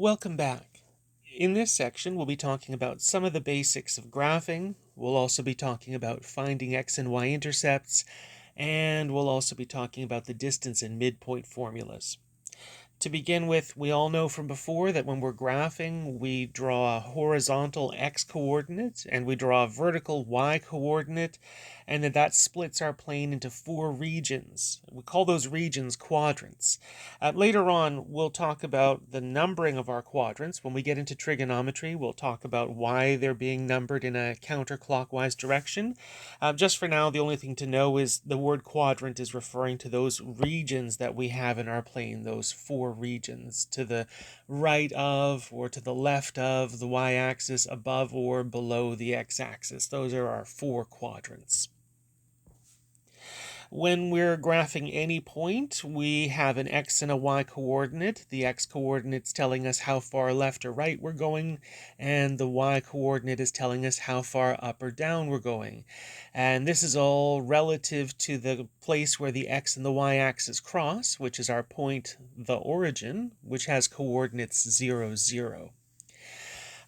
Welcome back. In this section, we'll be talking about some of the basics of graphing. We'll also be talking about finding x and y intercepts, and we'll also be talking about the distance and midpoint formulas. To begin with, we all know from before that when we're graphing, we draw a horizontal x-coordinate and we draw a vertical y-coordinate, and that splits our plane into 4 regions. We call those regions quadrants. Later on, we'll talk about the numbering of our quadrants. When we get into trigonometry, we'll talk about why they're being numbered in a counterclockwise direction. Just for now, the only thing to know is the word quadrant is referring to those regions that we have in our plane, those 4 regions, to the right of or to the left of the y-axis, above or below the x-axis. Those are our 4 quadrants. When we're graphing any point, we have an x and a y coordinate. The x coordinate's telling us how far left or right we're going, and the y coordinate is telling us how far up or down we're going. And this is all relative to the place where the x and the y-axis cross, which is our point, the origin, which has coordinates 0, 0.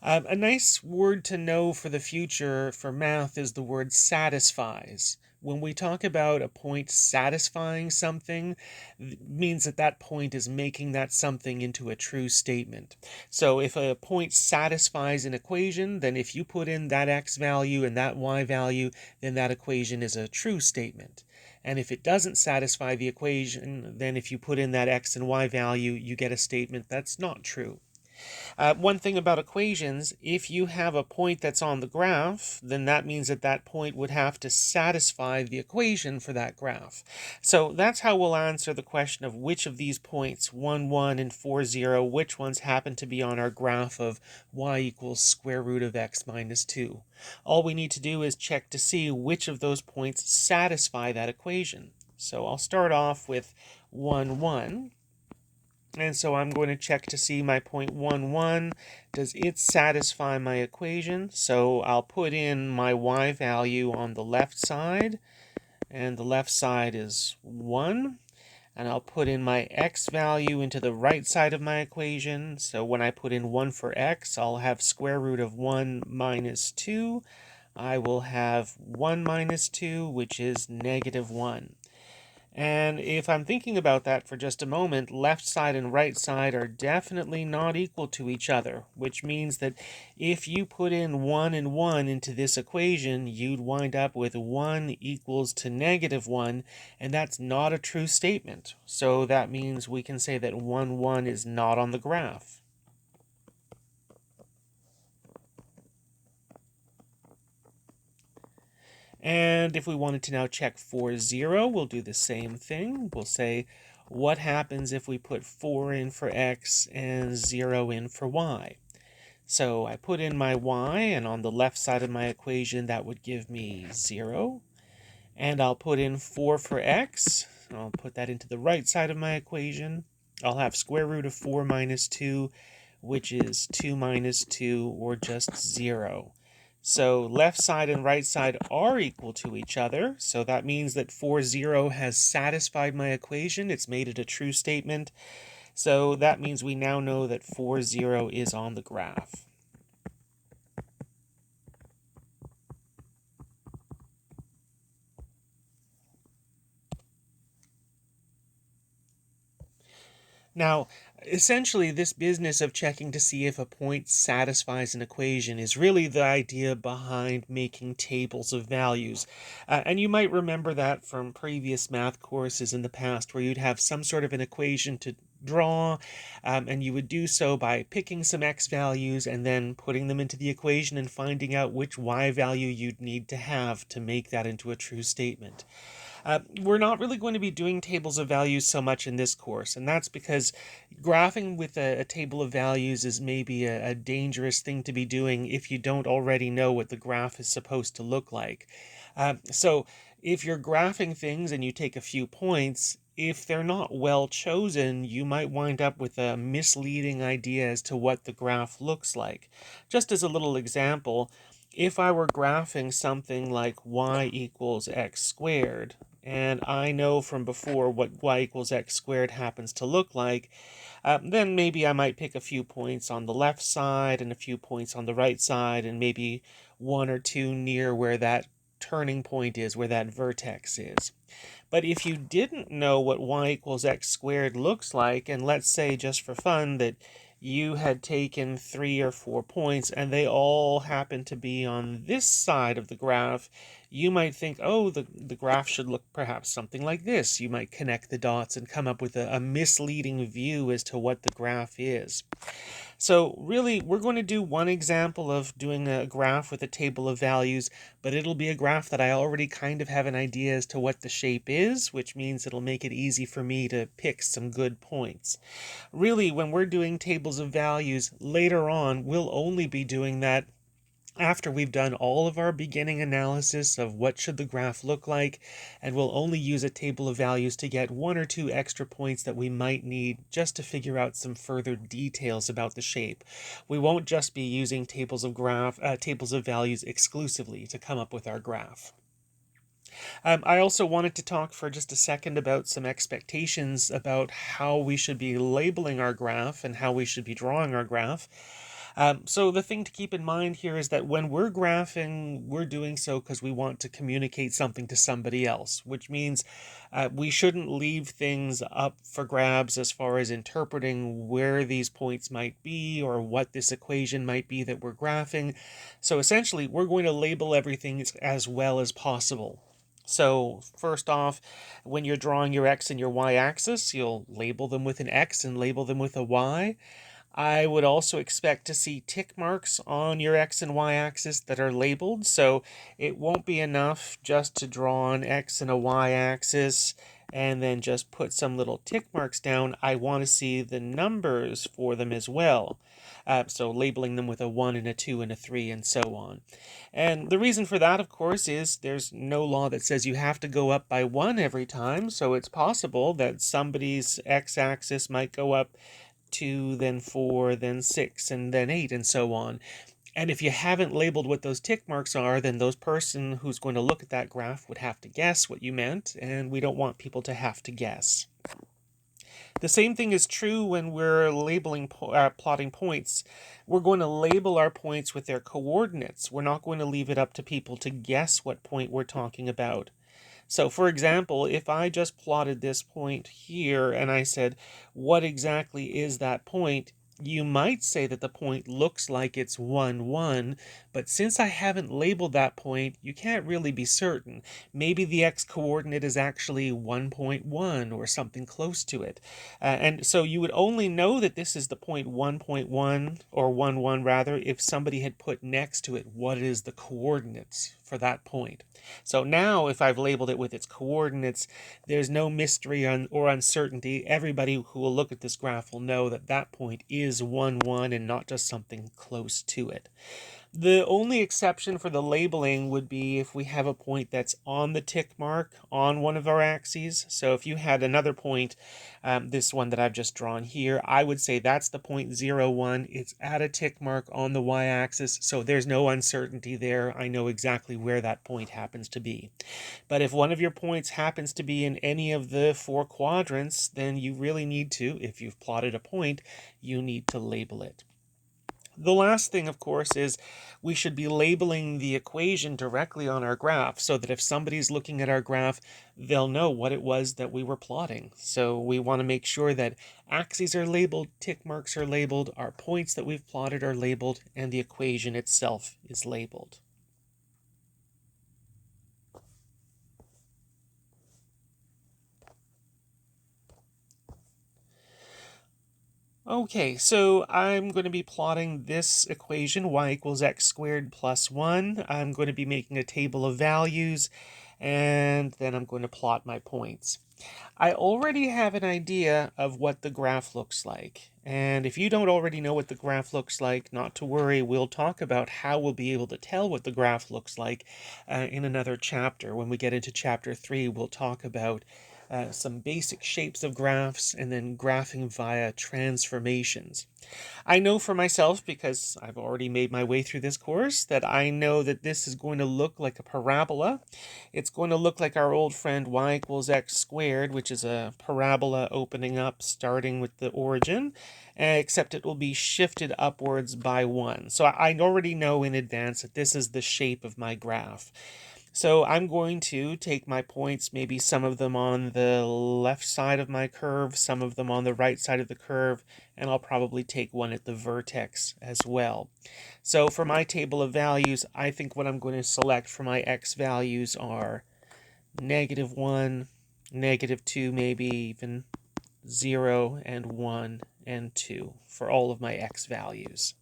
A nice word to know for the future for math is the word satisfies. When we talk about a point satisfying something, it means that that point is making that something into a true statement. So if a point satisfies an equation, then if you put in that x value and that y value, then that equation is a true statement. And if it doesn't satisfy the equation, then if you put in that x and y value, you get a statement that's not true. One thing about equations, if you have a point that's on the graph, then that means that that point would have to satisfy the equation for that graph. So that's how we'll answer the question of which of these points, 1, 1, and 4, 0, which ones happen to be on our graph of y equals square root of x minus 2. All we need to do is check to see which of those points satisfy that equation. So I'll start off with 1, 1. And so I'm going to check to see my point 1, 1. Does it satisfy my equation? So I'll put in my y value on the left side, and the left side is 1. And I'll put in my x value into the right side of my equation. So when I put in 1 for x, I'll have square root of 1 minus 2. I will have 1 minus 2, which is negative 1. And if I'm thinking about that for just a moment, left side and right side are definitely not equal to each other, which means that if you put in 1 and 1 into this equation, you'd wind up with 1 equals to negative 1, and that's not a true statement. So that means we can say that 1, 1 is not on the graph. And if we wanted to now check 4, 0, we'll do the same thing. We'll say, what happens if we put 4 in for x and 0 in for y? So I put in my y, and on the left side of my equation, that would give me 0. And I'll put in 4 for x. I'll put that into the right side of my equation. I'll have square root of 4 minus 2, which is 2 minus 2, or just 0. So left side and right side are equal to each other. So that means that 4, 0 has satisfied my equation. It's made it a true statement. So that means we now know that 4, 0 is on the graph. Now, essentially, this business of checking to see if a point satisfies an equation is really the idea behind making tables of values. And you might remember that from previous math courses in the past where you'd have some sort of an equation to draw, and you would do so by picking some x values and then putting them into the equation and finding out which y value you'd need to have to make that into a true statement. We're not really going to be doing tables of values so much in this course, and that's because graphing with a table of values is maybe a dangerous thing to be doing if you don't already know what the graph is supposed to look like. So if you're graphing things and you take a few points, if they're not well chosen, you might wind up with a misleading idea as to what the graph looks like. Just as a little example, if I were graphing something like y equals x squared, and I know from before what y equals x squared happens to look like, then maybe I might pick a few points on the left side and a few points on the right side, and maybe one or two near where that turning point is, where that vertex is. But if you didn't know what y equals x squared looks like, and let's say just for fun that you had taken 3 or 4 points and they all happen to be on this side of the graph, you might think, oh, the graph should look perhaps something like this. You might connect the dots and come up with a misleading view as to what the graph is. So really, we're going to do one example of doing a graph with a table of values, but it'll be a graph that I already kind of have an idea as to what the shape is, which means it'll make it easy for me to pick some good points. Really, when we're doing tables of values, later on, we'll only be doing that after we've done all of our beginning analysis of what should the graph look like, and we'll only use a table of values to get 1 or 2 extra points that we might need just to figure out some further details about the shape. We won't just be using tables of values exclusively to come up with our graph. I also wanted to talk for just a second about some expectations about how we should be labeling our graph and how we should be drawing our graph. So the thing to keep in mind here is that when we're graphing, we're doing so because we want to communicate something to somebody else, which means we shouldn't leave things up for grabs as far as interpreting where these points might be or what this equation might be that we're graphing. So essentially, we're going to label everything as well as possible. So first off, when you're drawing your x and your y axis, you'll label them with an x and label them with a y. I would also expect to see tick marks on your x and y axis that are labeled, so it won't be enough just to draw an x and a y axis and then just put some little tick marks down. I want to see the numbers for them as well. So labeling them with a 1 and a 2 and a 3 and so on. And the reason for that, of course, is there's no law that says you have to go up by 1 every time, so it's possible that somebody's x-axis might go up 2, then 4, then 6, and then 8, and so on. And if you haven't labeled what those tick marks are, then those person who's going to look at that graph would have to guess what you meant, and we don't want people to have to guess. The same thing is true when we're plotting points. We're going to label our points with their coordinates. We're not going to leave it up to people to guess what point we're talking about. So for example, if I just plotted this point here and I said, what exactly is that point? You might say that the point looks like it's 1, 1, but since I haven't labeled that point, you can't really be certain. Maybe the x-coordinate is actually 1.1 or something close to it. And so you would only know that this is the point 1.1 or 1, 1 rather, if somebody had put next to it what is the coordinates for that point. So now if I've labeled it with its coordinates, there's no mystery or uncertainty. Everybody who will look at this graph will know that that point is 1, 1 and not just something close to it. The only exception for the labeling would be if we have a point that's on the tick mark on one of our axes. So if you had another point, this one that I've just drawn here, I would say that's the point 0, 1. It's at a tick mark on the y-axis, so there's no uncertainty there. I know exactly where that point happens to be. But if one of your points happens to be in any of the 4 quadrants, then you really need to, if you've plotted a point, you need to label it. The last thing, of course, is we should be labeling the equation directly on our graph so that if somebody's looking at our graph, they'll know what it was that we were plotting. So we want to make sure that axes are labeled, tick marks are labeled, our points that we've plotted are labeled, and the equation itself is labeled. Okay, so I'm going to be plotting this equation, y equals x squared plus 1. I'm going to be making a table of values, and then I'm going to plot my points. I already have an idea of what the graph looks like. And if you don't already know what the graph looks like, not to worry, we'll talk about how we'll be able to tell what the graph looks like in another chapter. When we get into chapter 3, we'll talk about some basic shapes of graphs, and then graphing via transformations. I know for myself, because I've already made my way through this course, that I know that this is going to look like a parabola. It's going to look like our old friend y equals x squared, which is a parabola opening up starting with the origin, except it will be shifted upwards by 1. So I already know in advance that this is the shape of my graph. So I'm going to take my points, maybe some of them on the left side of my curve, some of them on the right side of the curve, and I'll probably take one at the vertex as well. So for my table of values, I think what I'm going to select for my x values are -1, -2, maybe even 0 and 1 and 2 for all of my x values.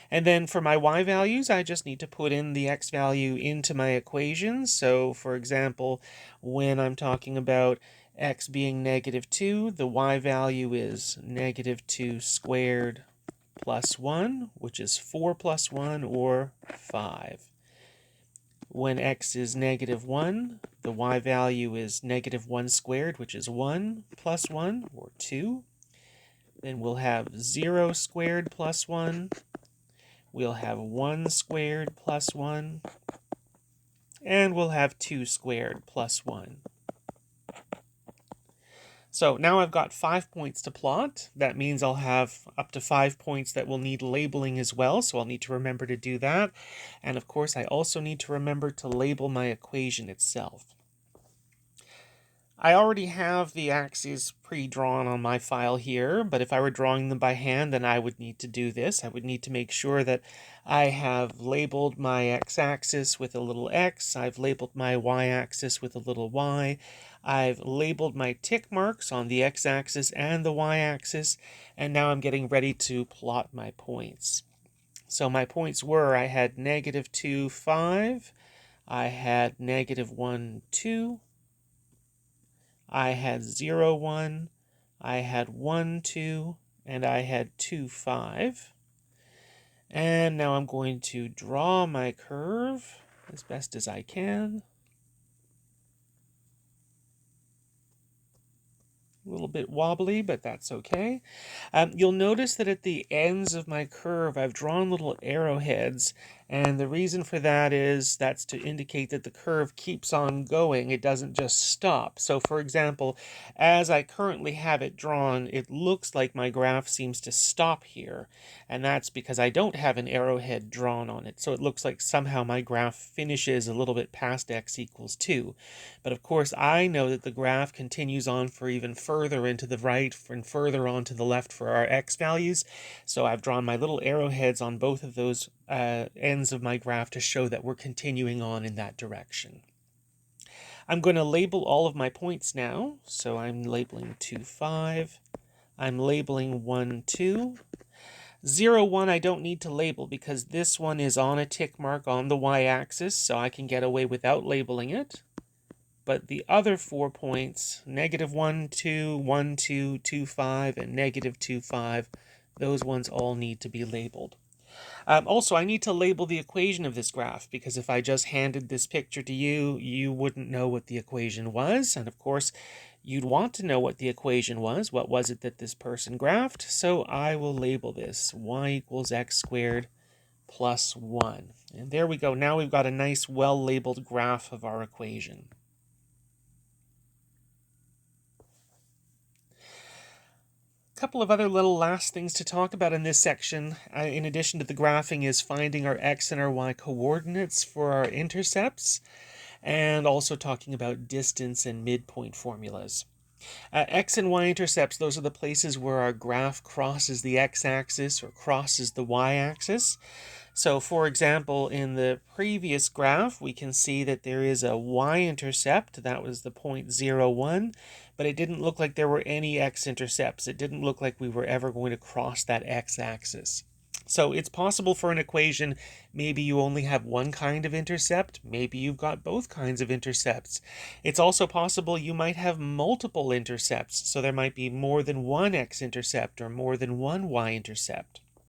And then for my y values, I just need to put in the x value into my equation. So for example, when I'm talking about x being -2, the y value is -2 squared plus 1, which is 4 plus 1, or 5. When x is -1, the y value is -1 squared, which is 1 plus 1, or 2. Then we'll have 0 squared plus 1. We'll have 1 squared plus 1, and we'll have 2 squared plus 1. So now I've got 5 points to plot. That means I'll have up to 5 points that will need labeling as well, so I'll need to remember to do that. And of course, I also need to remember to label my equation itself. I already have the axes pre-drawn on my file here, but if I were drawing them by hand, then I would need to do this. I would need to make sure that I have labeled my x-axis with a little x, I've labeled my y-axis with a little y, I've labeled my tick marks on the x-axis and the y-axis, and now I'm getting ready to plot my points. So my points were, I had -2, 5, I had -1, 2, I had 0, 1, I had 1, 2, and I had 2, 5. And now I'm going to draw my curve as best as I can. A little bit wobbly, but that's okay. You'll notice that at the ends of my curve, I've drawn little arrowheads, and the reason for that is that's to indicate that the curve keeps on going. It doesn't just stop. So for example, as I currently have it drawn, it looks like my graph seems to stop here, and that's because I don't have an arrowhead drawn on it. So it looks like somehow my graph finishes a little bit past x equals 2. But of course, I know that the graph continues on for even further into the right and further on to the left for our x values. So I've drawn my little arrowheads on both of those ends of my graph to show that we're continuing on in that direction. I'm going to label all of my points now. So I'm labeling 2, 5. I'm labeling 1, 2. 0, 1 I don't need to label because this one is on a tick mark on the y-axis, so I can get away without labeling it. But the other 4 points, -1, 2, 1, 2, 2, 5, and -2, 5, those ones all need to be labeled. Also, I need to label the equation of this graph, because if I just handed this picture to you, you wouldn't know what the equation was. And of course, you'd want to know what the equation was. What was it that this person graphed? So I will label this y equals x squared plus 1. And there we go. Now we've got a nice, well-labeled graph of our equation. Couple of other little last things to talk about in this section, in addition to the graphing, is finding our x and our y coordinates for our intercepts, and also talking about distance and midpoint formulas. X and y intercepts, those are the places where our graph crosses the x-axis or crosses the y-axis. So for example, in the previous graph, we can see that there is a y-intercept, that was the point 0, 1, but it didn't look like there were any x-intercepts. It didn't look like we were ever going to cross that x-axis. So it's possible for an equation, maybe you only have one kind of intercept, maybe you've got both kinds of intercepts. It's also possible you might have multiple intercepts, so there might be more than one x-intercept or more than one y-intercept.